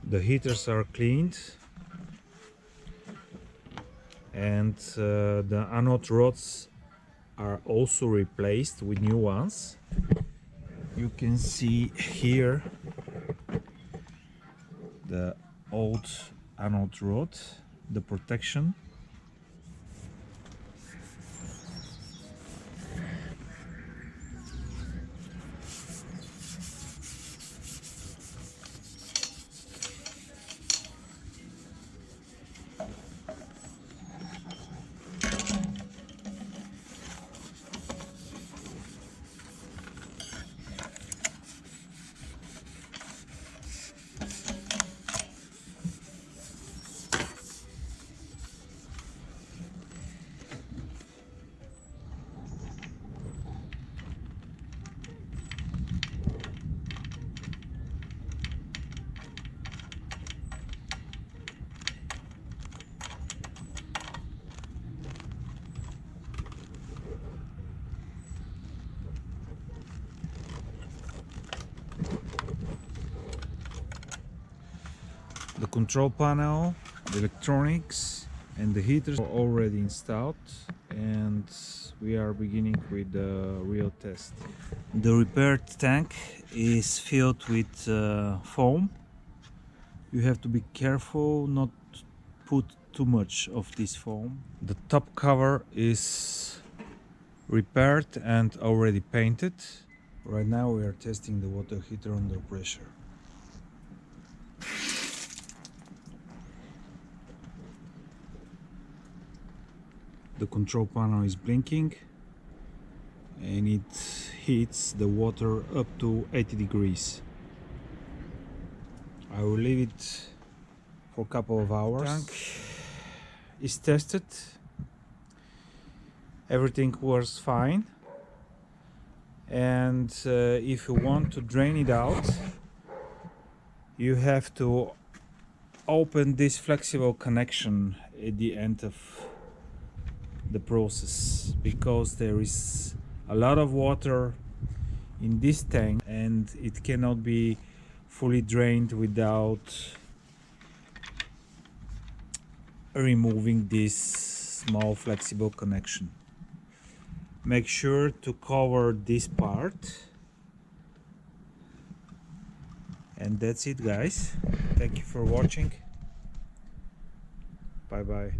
The heaters are cleaned, and the anode rods are also replaced with new ones. You can see here the old anode rod, the protection. The control panel, the electronics and the heaters are already installed, and we are beginning with the real test. The repaired tank is filled with foam. You have to be careful not to put too much of this foam. The top cover is repaired and already painted. Right now we are testing the water heater under pressure. The control panel is blinking and it heats the water up to 80 degrees. I will leave it for a couple of hours. The tank is tested. Everything was fine. And if you want to drain it out, you have to open this flexible connection at the end of the process, because there is a lot of water in this tank and it cannot be fully drained without removing this small flexible connection. Make sure to cover this part, and that's it, guys. Thank you for watching. Bye bye.